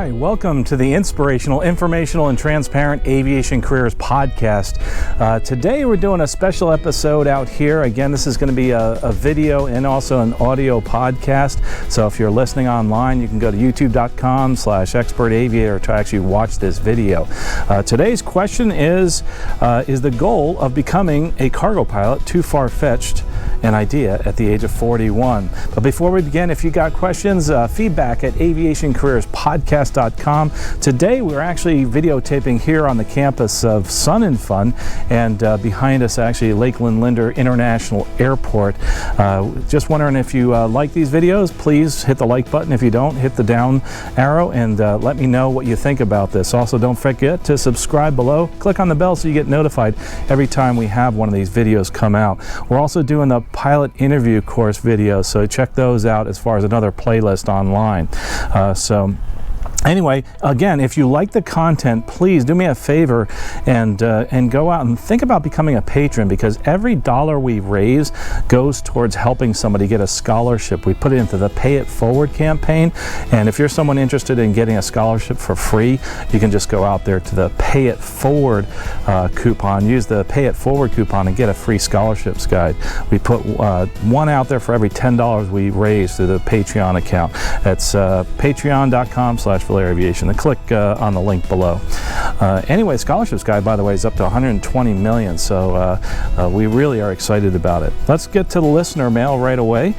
Hi, welcome to the Inspirational, Informational, and Transparent Aviation Careers Podcast. Today we're doing a special episode out here. Again, this is going to be a video and also an audio podcast. So if you're listening online, you can go to youtube.com/expertaviator to actually watch this video. Today's question is the goal of becoming a cargo pilot too far-fetched an idea at the age of 41? But before we begin, if you got questions, feedback at aviationcareerspodcast.com. Today we're actually videotaping here on the campus of Sun and Fun, and behind us actually Lakeland Linder International Airport. Just wondering if you like these videos, please hit the like button. If you don't, hit the down arrow and let me know what you think about this. Also, don't forget to subscribe below. Click on the bell so you get notified every time we have one of these videos come out. We're also doing the pilot interview course videos, so check those out as far as another playlist online. Anyway, again, if you like the content, please do me a favor and go out and think about becoming a patron, because every dollar we raise goes towards helping somebody get a scholarship. We put it into the Pay It Forward campaign, and if you're someone interested in getting a scholarship for free, you can just go out there to the Pay It Forward coupon, use the Pay It Forward coupon and get a free scholarships guide. We put one out there for every $10 we raise through the Patreon account. That's patreon.com/Aviation, and click on the link below. Anyway, scholarships guide, by the way, is up to 120 million, so we really are excited about it. Let's get to the listener mail right away.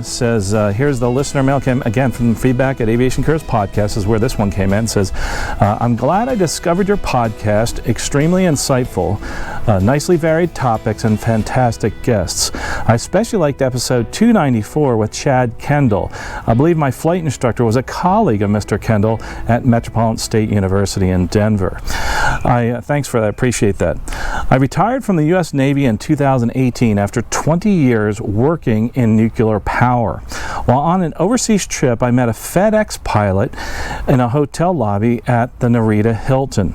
Says, here's the listener mail, came again from feedback at Aviation Careers Podcast, is where this one came in. Says, I'm glad I discovered your podcast, extremely insightful, nicely varied topics, and fantastic guests. I especially liked episode 294 with Chad Kendall. I believe my flight instructor was a colleague of Mr. Kendall at Metropolitan State University in Denver. Thanks for that, appreciate that. I retired from the U.S. Navy in 2018 after 20 years working in nuclear power. While on an overseas trip, I met a FEDEX pilot in a hotel lobby at the Narita Hilton.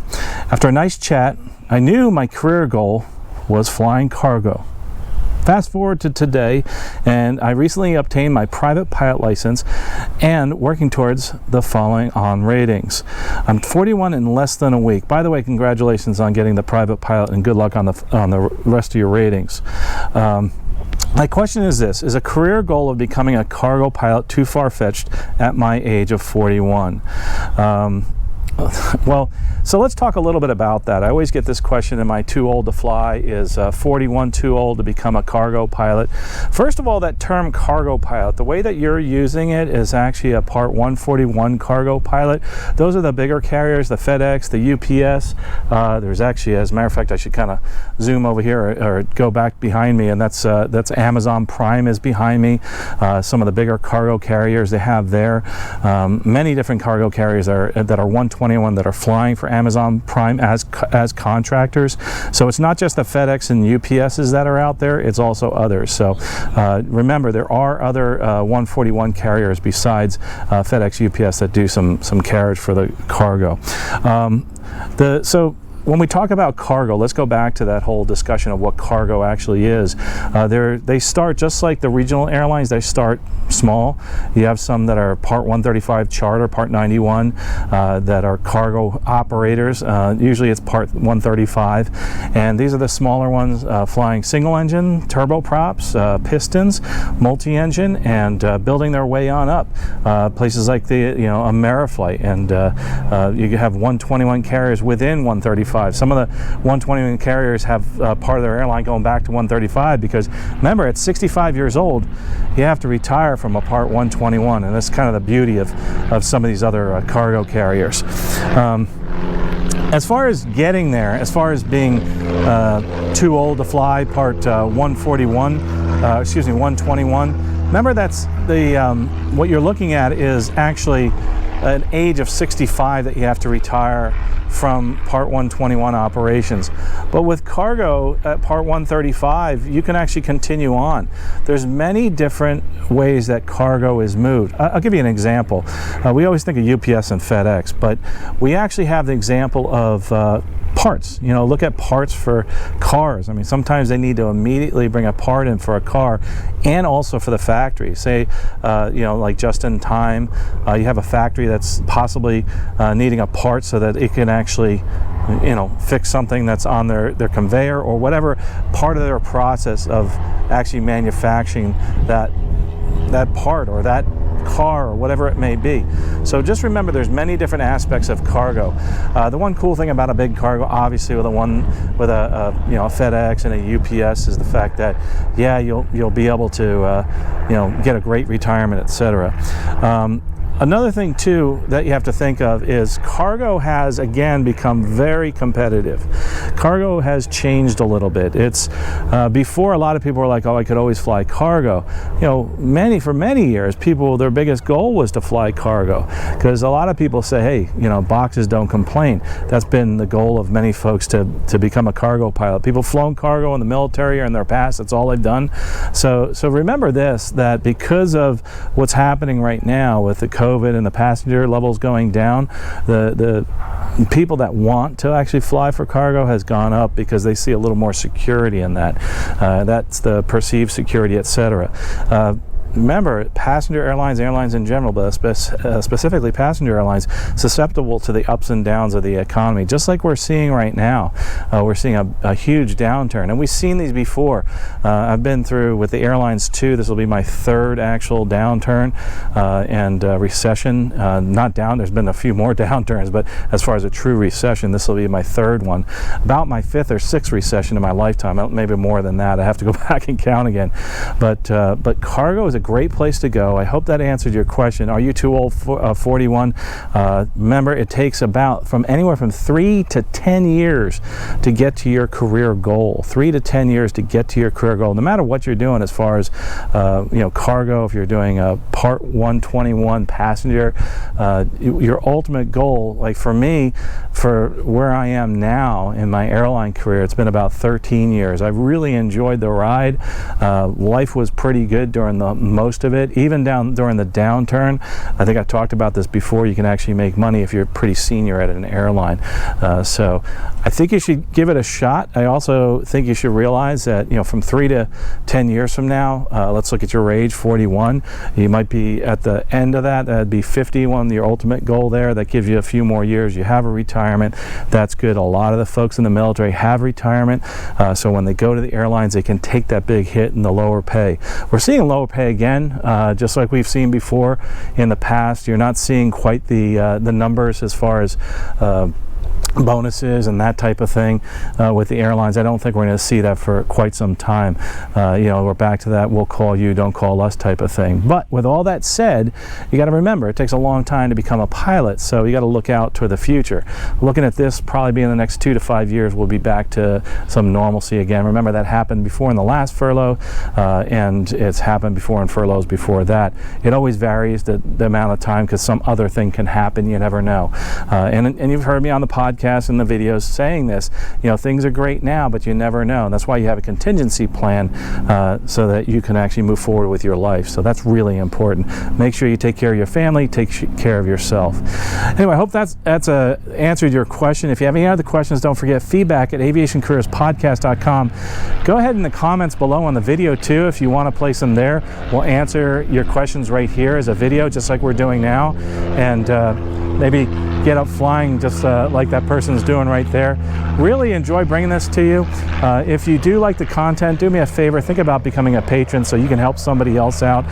After a nice chat, I knew my career goal was flying cargo. Fast forward to today, and I recently obtained my private pilot license and working towards the following on ratings. I'm 41 in less than a week. By the way, congratulations on getting the private pilot, and good luck on the rest of your ratings. My question is this: is a career goal of becoming a cargo pilot too far-fetched at my age of 41? Well, so let's talk a little bit about that. I always get this question, am I too old to fly? Is 41 too old to become a cargo pilot? First of all, that term cargo pilot, the way that you're using it is actually a Part 141 cargo pilot. Those are the bigger carriers, the FedEx, the UPS. There's actually, as a matter of fact, I should kind of zoom over here or go back behind me, and that's Amazon Prime is behind me. Some of the bigger cargo carriers they have there. Many different cargo carriers that are 121 that are flying for Amazon Prime as contractors. So it's not just the FedEx and UPSs that are out there, it's also others. So remember, there are other 141 carriers besides FedEx, UPS that do some carriage for the cargo. So when we talk about cargo, let's go back to that whole discussion of what cargo actually is. They start just like the regional airlines. They start small. You have some that are Part 135 charter, Part 91, that are cargo operators. Usually it's Part 135, and these are the smaller ones, flying single engine, turboprops, pistons, multi-engine, and building their way on up. Places like Ameriflight, and you have 121 carriers within 135. Some of the 121 carriers have part of their airline going back to 135, because remember, at 65 years old, you have to retire from a Part 121, and that's kind of the beauty of some of these other cargo carriers. As far as getting there, as far as being too old to fly Part 121, remember that's what you're looking at is actually an age of 65 that you have to retire from Part 121 operations. But with cargo at Part 135, you can actually continue on. There's many different ways that cargo is moved. I'll give you an example. We always think of UPS and FedEx, but we actually have the example of parts. Look at parts for cars. I mean, sometimes they need to immediately bring a part in for a car, and also for the factory. Say, like just in time, you have a factory that's possibly needing a part so that it can actually fix something that's on their conveyor, or whatever part of their process of actually manufacturing that part or that car or whatever it may be. So just remember, there's many different aspects of cargo. The one cool thing about a big cargo, obviously with a FedEx and a UPS, is the fact that you'll be able to get a great retirement, etc. Another thing too that you have to think of is cargo has again become very competitive. Cargo has changed a little bit. It's before, a lot of people were like, oh, I could always fly cargo. For many years, their biggest goal was to fly cargo, because a lot of people say, hey, boxes don't complain. That's been the goal of many folks to become a cargo pilot. People flown cargo in the military or in their past. That's all they've done. So remember this, that because of what's happening right now with the COVID and the passenger levels going down, the people that want to actually fly for cargo has gone up, because they see a little more security in that. That's the perceived security, etc. Remember, passenger airlines in general, but specifically passenger airlines, susceptible to the ups and downs of the economy, just like we're seeing right now. We're seeing a huge downturn, and we've seen these before. I've been through with the airlines too. This will be my third actual downturn and recession. Not down, there's been a few more downturns, but as far as a true recession, this will be my third one. About my fifth or sixth recession in my lifetime, maybe more than that. I have to go back and count again. But cargo is a great place to go. I hope that answered your question. Are you too old for 41? Remember, it takes anywhere from 3 to 10 years to get to your career goal. 3 to 10 years to get to your career goal, no matter what you're doing as far as cargo. If you're doing a Part 121 passenger, your ultimate goal, like for me, for where I am now in my airline career, it's been about 13 years. I really enjoyed the ride. Life was pretty good during most of it, even during the downturn. I think I talked about this before. You can actually make money if you're pretty senior at an airline. So I think you should give it a shot. I also think you should realize that from 3 to 10 years from now, let's look at your age, 41. You might be at the end of that. That'd be 51, your ultimate goal there. That gives you a few more years. You have a retirement. That's good. A lot of the folks in the military have retirement, so when they go to the airlines, they can take that big hit in the lower pay. We're seeing lower pay again, just like we've seen before in the past. You're not seeing quite the numbers as far as bonuses and that type of thing with the airlines. I don't think we're going to see that for quite some time. We're back to that we'll call you, don't call us type of thing. But with all that said, you got to remember, it takes a long time to become a pilot, so you got to look out to the future. Looking at this, probably be in the next 2 to 5 years, we'll be back to some normalcy again. Remember, that happened before in the last furlough, and it's happened before in furloughs before that. It always varies the amount of time, because some other thing can happen. You never know. And you've heard me on the podcast and the videos saying this, things are great now, but you never know. And that's why you have a contingency plan, so that you can actually move forward with your life. So that's really important. Make sure you take care of your family, take care of yourself. Anyway, I hope that's answered your question. If you have any other questions, don't forget feedback at aviationcareerspodcast.com. Go ahead in the comments below on the video too, if you want to place them there. We'll answer your questions right here as a video, just like we're doing now, and maybe get up flying just like that person's doing right there. Really enjoy bringing this to you. If you do like the content, do me a favor, think about becoming a patron so you can help somebody else out.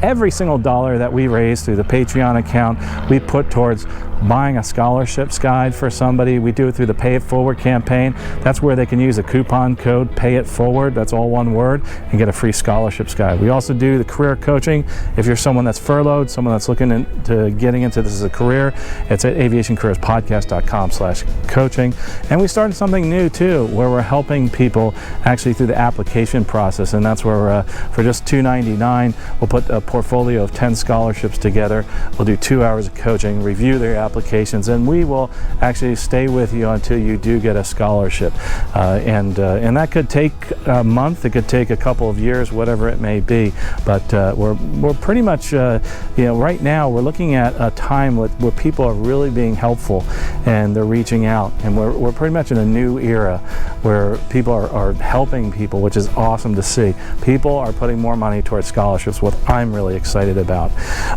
Every single dollar that we raise through the Patreon account, we put towards buying a scholarships guide for somebody. We do it through the Pay It Forward campaign. That's where they can use a coupon code Pay It Forward, that's all one word, and get a free scholarships guide. We also do the career coaching. If you're someone that's furloughed, someone that's looking into getting into this as a career, it's at aviationcareerspodcast.com/coaching. And we started something new too, where we're helping people actually through the application process, and that's where for just $2.99, we'll put a portfolio of 10 scholarships together. We'll do 2 hours of coaching, review their applications, and we will actually stay with you until you do get a scholarship. And that could take a month, it could take a couple of years, whatever it may be. But we're pretty much, right now we're looking at a time where people are really being helpful, and they're reaching out, and we're pretty much in a new era where people are helping people, which is awesome to see. People are putting more money towards scholarships, what I'm really excited about.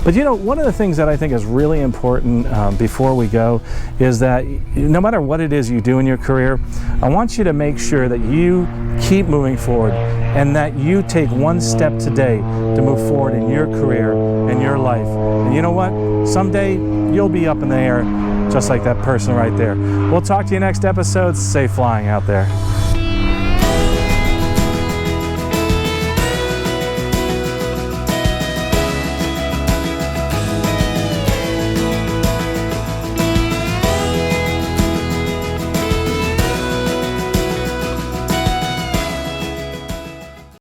But you know, one of the things that I think is really important before we go is that no matter what it is you do in your career, I want you to make sure that you keep moving forward and that you take one step today to move forward in your career and your life. And you know what? Someday you'll be up in the air just like that person right there. We'll talk to you next episode. Safe flying out there.